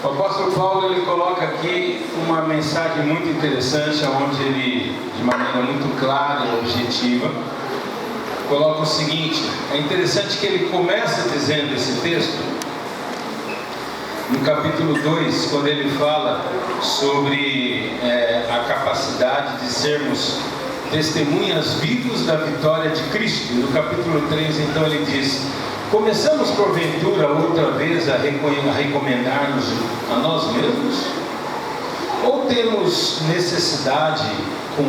O apóstolo Paulo, ele coloca aqui uma mensagem muito interessante, onde ele, de maneira muito clara e objetiva, coloca o seguinte. É interessante que ele começa dizendo esse texto no capítulo 2, quando ele fala sobre a capacidade de sermos testemunhas vivas da vitória de Cristo. No capítulo 3, então, ele diz: começamos porventura outra vez a recomendar-nos a nós mesmos? Ou temos necessidade, com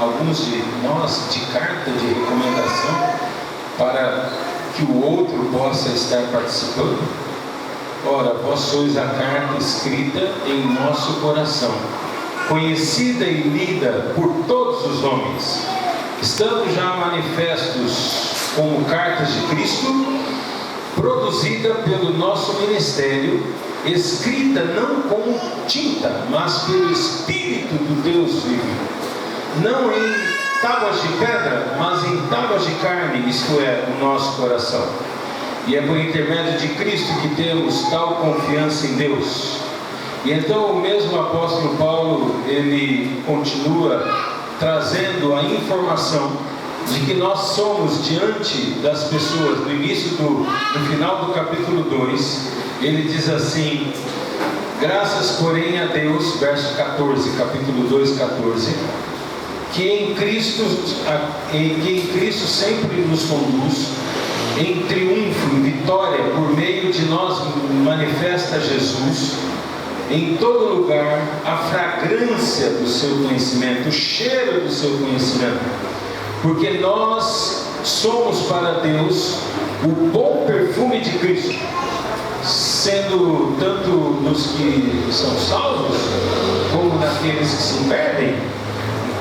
alguns de nós, de carta de recomendação, para que o outro possa estar participando? Ora, vós sois a carta escrita em nosso coração, conhecida e lida por todos os homens, estando já manifestos como cartas de Cristo, produzida pelo nosso ministério, escrita não com tinta, mas pelo Espírito do Deus vivo, não em tábuas de pedra, mas em tábuas de carne, isto é, o nosso coração. E é por intermédio de Cristo que temos tal confiança em Deus. E então o mesmo apóstolo Paulo, ele continua trazendo a informação de que nós somos diante das pessoas. No final do capítulo 2, ele diz assim: graças porém a Deus, verso 14, capítulo 2, 14, que em Cristo sempre nos conduz em triunfo, em vitória, por meio de nós manifesta Jesus em todo lugar a fragrância do seu conhecimento, o cheiro do seu conhecimento, porque nós somos para Deus o bom perfume de Cristo, sendo tanto nos que são salvos, como naqueles que se perdem.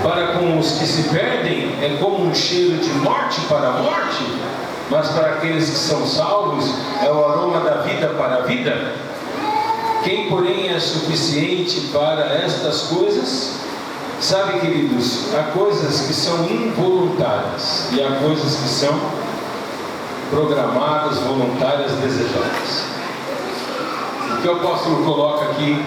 Para com os que se perdem é como um cheiro de morte para a morte, mas para aqueles que são salvos é o aroma da vida para a vida. Quem, porém, é suficiente para estas coisas? Sabe, queridos, há coisas que são involuntárias e há coisas que são programadas, voluntárias, desejadas. O que o apóstolo coloca aqui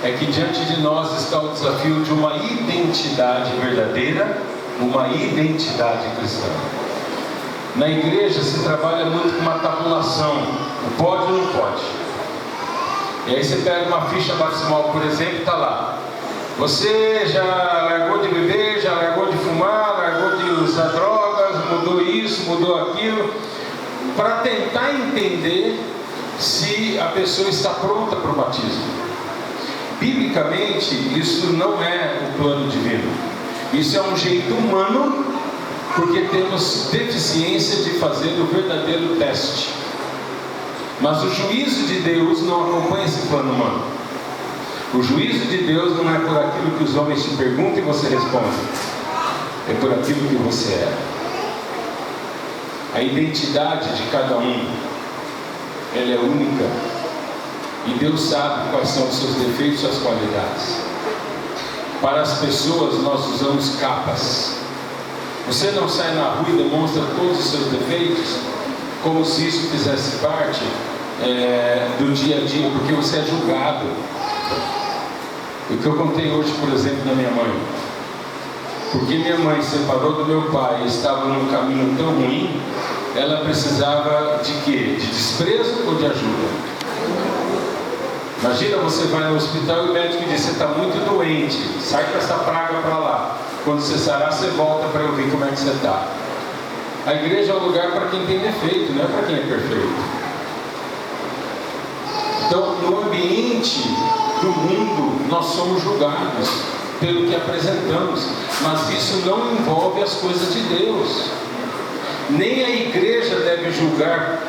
é que diante de nós está o desafio de uma identidade verdadeira, uma identidade cristã. Na igreja se trabalha muito com uma tabulação, pode ou não pode. E aí você pega uma ficha batismal, por exemplo, está lá: você já largou de beber, já largou de fumar, largou de usar drogas, mudou isso, mudou aquilo, para tentar entender se a pessoa está pronta para o batismo. Biblicamente, isso não é o plano divino. Isso é um jeito humano, porque temos deficiência de fazer o verdadeiro teste. Mas o juízo de Deus não acompanha esse plano humano. O juízo de Deus não é por aquilo que os homens te perguntam e você responde, é por aquilo que você é. A identidade de cada um, ela é única, e Deus sabe quais são os seus defeitos e suas qualidades. Para as pessoas nós usamos capas. Você não sai na rua e demonstra todos os seus defeitos como se isso fizesse parte do dia a dia, porque você é julgado. O que eu contei hoje, por exemplo, da minha mãe, porque minha mãe se separou do meu pai e estava num caminho tão ruim, ela precisava de quê? De desprezo ou de ajuda? Imagina, você vai no hospital e o médico diz: você está muito doente, sai com essa praga para lá, quando você sarar você volta para eu ver como é que você está. A igreja é um lugar para quem tem defeito, não é para quem é perfeito. Então, no ambiente do mundo, nós somos julgados pelo que apresentamos, mas isso não envolve as coisas de Deus. Nem a igreja deve julgar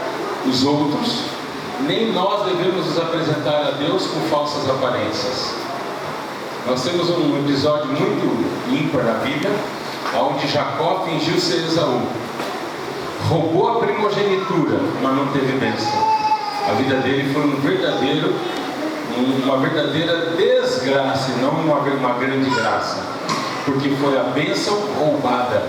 os outros, nem nós devemos nos apresentar a Deus com falsas aparências. Nós temos um episódio muito ímpar na Bíblia, onde Jacó fingiu ser Esaú. Roubou a primogenitura, mas não teve bênção. A vida dele foi uma verdadeira desgraça, e não uma grande graça, porque foi a bênção roubada.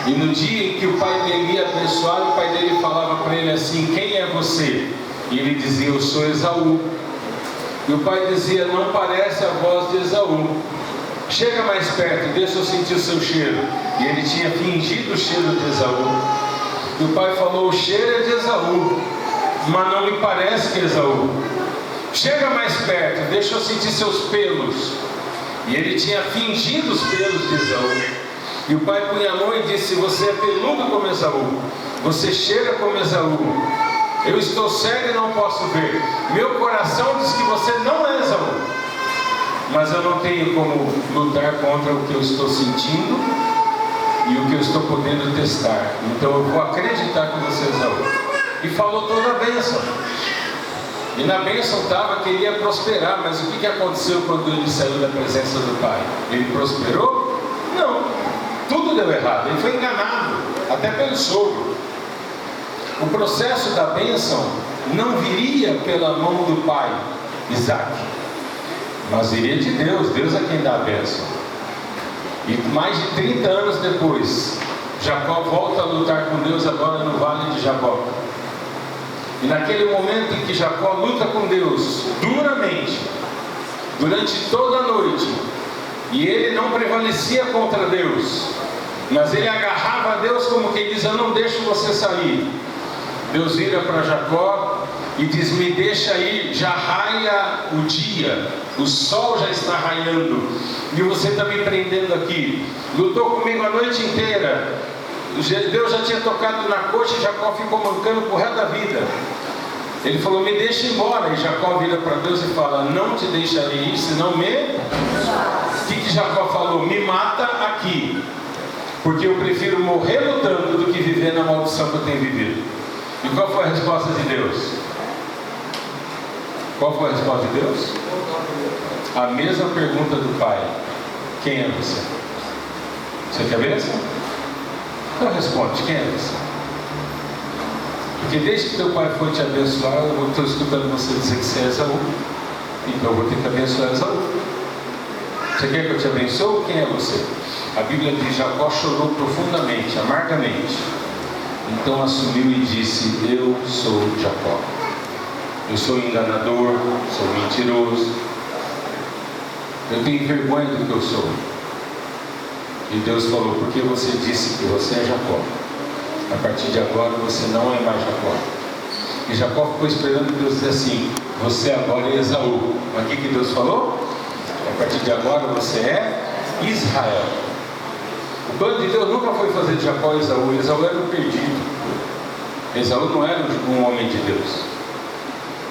E no dia em que o pai dele ia abençoar, o pai dele falava para ele assim: quem é você? E ele dizia: eu sou Esaú. E o pai dizia: não parece a voz de Esaú. Chega mais perto, deixa eu sentir o seu cheiro. E ele tinha fingido o cheiro de Esaú. E o pai falou: o cheiro é de Esaú, mas não me parece que é Esaú. Chega mais perto, deixa eu sentir seus pelos. E ele tinha fingido os pelos de Esaú. E o pai punha a mão e disse: você é peludo como Esaú, você cheira como Esaú. Eu estou cego e não posso ver. Meu coração diz que você não é Esaú, mas eu não tenho como lutar contra o que eu estou sentindo e o que eu estou podendo testar. Então eu vou acreditar que você é Esaú. E falou toda a bênção. E na bênção estava que ele ia prosperar. Mas o que aconteceu quando ele saiu da presença do pai? Ele prosperou? Não. Tudo deu errado. Ele foi enganado, até pelo sogro. O processo da bênção não viria pela mão do pai, Isaac, mas viria de Deus. Deus é quem dá a bênção. E mais de 30 anos depois, Jacó volta a lutar com Deus agora no vale de Jaboque. E naquele momento em que Jacó luta com Deus duramente, durante toda a noite, e ele não prevalecia contra Deus, mas ele agarrava a Deus como quem diz: eu não deixo você sair. Deus vira para Jacó e diz: me deixa ir, já raia o dia, o sol já está raiando, e você está me prendendo aqui. Lutou comigo a noite inteira, Deus já tinha tocado na coxa e Jacó ficou mancando por resto da vida. Ele falou: me deixa ir embora. E Jacó vira para Deus e fala: não te deixarei ir, senão me... O que Jacó falou? Me mata aqui, porque eu prefiro morrer lutando do que viver na maldição que eu tenho vivido. E qual foi a resposta de Deus? Qual foi a resposta de Deus? A mesma pergunta do pai: quem é você? Você quer bênção? Então responde: quem é você? Porque desde que teu pai foi te abençoar, eu estou escutando você dizer que você é Esaú. Então eu vou ter que abençoar Esaú. Você quer que eu te abençoe? Quem é você? A Bíblia diz: Jacó chorou profundamente, amargamente. Então assumiu e disse: eu sou Jacó. Eu sou enganador, sou mentiroso. Eu tenho vergonha do que eu sou. E Deus falou: porque você disse que você é Jacó, a partir de agora você não é mais Jacó. E Jacó ficou esperando Deus dizer assim: você agora é Esaú. Mas o que Deus falou? A partir de agora você é Israel. O plano de Deus nunca foi fazer de Jacó Esaú. Esaú era um perdido. Esaú não era um homem de Deus.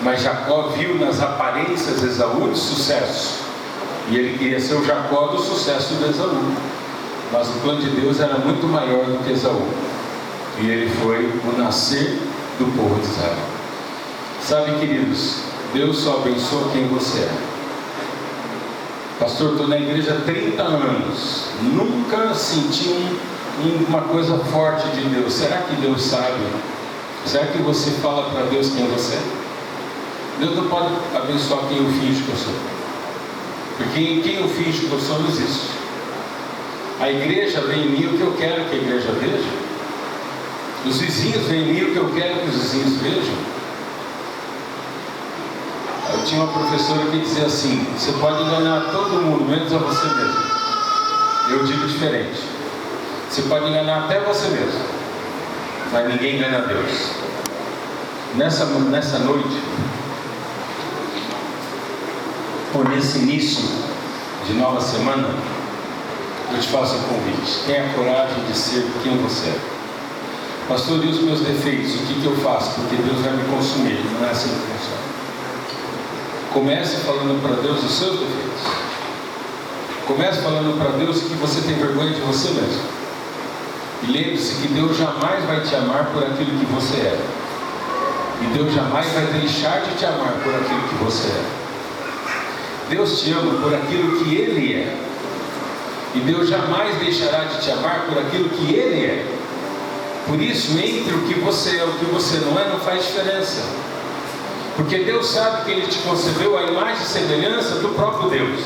Mas Jacó viu nas aparências Esaú de sucesso, e ele queria ser o Jacó do sucesso de Esaú. Mas o plano de Deus era muito maior do que Esaú, e ele foi o nascer do povo de Israel. Sabe, queridos, Deus só abençoa quem você é. Pastor, estou na igreja há 30 anos, nunca senti uma coisa forte de Deus. Será que Deus sabe? Será que você fala para Deus quem você é? Deus não pode abençoar quem eu finge que eu sou, porque quem eu finge que eu sou não existe. A igreja vê em mim o que eu quero que a igreja veja. Os vizinhos veem em mim o que eu quero que os vizinhos vejam. Eu tinha uma professora que dizia assim: você pode enganar todo mundo, menos a você mesmo. Eu digo diferente: você pode enganar até você mesmo, mas ninguém engana Deus. Nessa noite, ou nesse início de nova semana, eu te faço um convite: tenha coragem de ser quem você é. Pastor, e os meus defeitos, o que eu faço? Porque Deus vai me consumir. Não é assim que funciona. Comece falando para Deus os seus defeitos. Comece falando para Deus que você tem vergonha de você mesmo. E lembre-se que Deus jamais vai te amar por aquilo que você é. E Deus jamais vai deixar de te amar por aquilo que você é. Deus te ama por aquilo que Ele é. E Deus jamais deixará de te amar por aquilo que Ele é. Por isso, entre o que você é e o que você não é, não faz diferença. Porque Deus sabe que Ele te concebeu a imagem e semelhança do próprio Deus.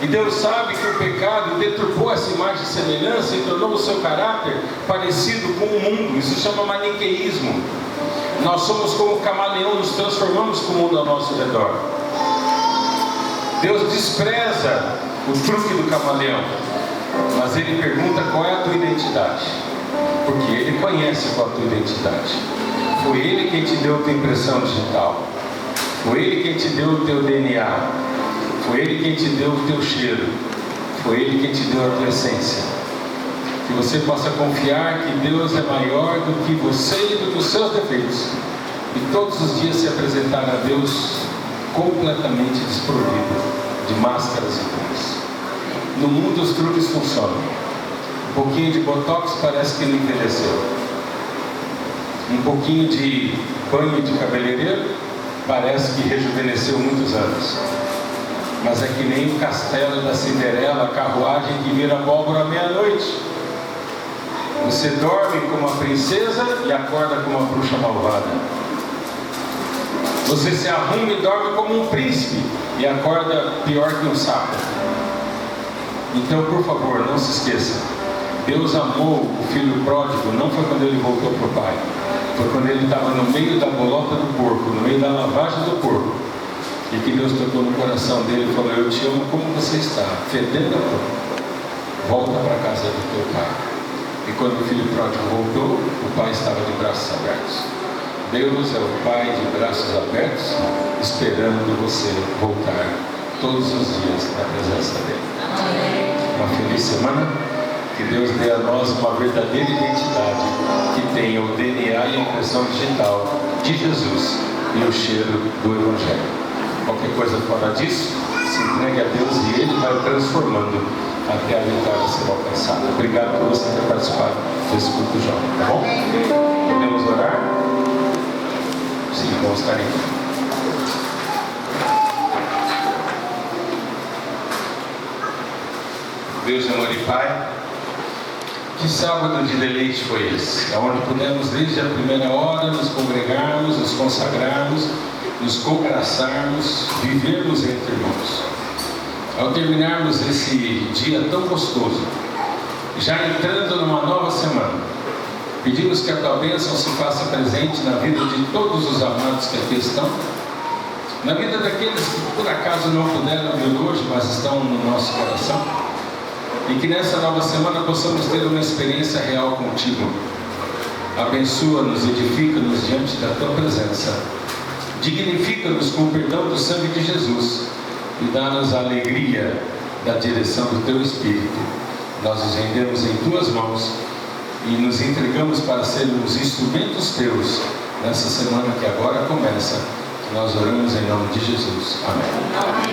E Deus sabe que o pecado deturpou essa imagem e semelhança e tornou o seu caráter parecido com o mundo. Isso chama maniqueísmo. Nós somos como camaleão, nos transformamos com o mundo ao nosso redor. Deus despreza o truque do camaleão, mas Ele pergunta qual é a tua identidade, porque Ele conhece qual é a tua identidade. Foi Ele quem te deu a tua impressão digital, foi Ele quem te deu o teu DNA, foi Ele quem te deu o teu cheiro, foi Ele quem te deu a tua essência. Que você possa confiar que Deus é maior do que você e do que os seus defeitos, e todos os dias se apresentar a Deus completamente desprovido de máscaras e truques. No mundo os truques funcionam. Um pouquinho de botox parece que não envelheceu. Um pouquinho de banho de cabeleireiro parece que rejuvenesceu muitos anos. Mas é que nem o castelo da Cinderela, a carruagem que vira abóbora à meia-noite. Você dorme como uma princesa e acorda como uma bruxa malvada. Você se arruma e dorme como um príncipe e acorda pior que um sapo. Então, por favor, não se esqueça. Deus amou o filho pródigo, não foi quando ele voltou para o pai. Foi quando ele estava no meio da bolota do porco, no meio da lavagem do porco. E que Deus tocou no coração dele e falou: eu te amo como você está, fedendo a porco. Volta para a casa do teu pai. E quando o filho pródigo voltou, o pai estava de braços abertos. Deus é o Pai de braços abertos, esperando você voltar todos os dias na presença dele. Uma feliz semana. Que Deus dê a nós uma verdadeira identidade que tenha o DNA e a impressão digital de Jesus e o cheiro do Evangelho. Qualquer coisa fora disso, se entregue a Deus e Ele vai transformando até a vitória ser alcançada. Obrigado por você ter participado desse culto jovem, tá bom? Podemos orar? Sim, vamos estar aí. Deus, amor e Pai, que sábado de deleite foi esse, onde pudemos desde a primeira hora nos congregarmos, nos consagrarmos, nos cobraçarmos, vivermos entre irmãos. Ao terminarmos esse dia tão gostoso, já entrando numa nova semana, pedimos que a Tua bênção se faça presente na vida de todos os amados que aqui estão, na vida daqueles que por acaso não puderam vir hoje, mas estão no nosso coração. E que nessa nova semana possamos ter uma experiência real contigo. Abençoa-nos, edifica-nos diante da Tua presença. Dignifica-nos com o perdão do sangue de Jesus. E dá-nos a alegria da direção do Teu Espírito. Nós nos rendemos em Tuas mãos e nos entregamos para sermos instrumentos Teus nessa semana que agora começa. Nós oramos em nome de Jesus. Amém.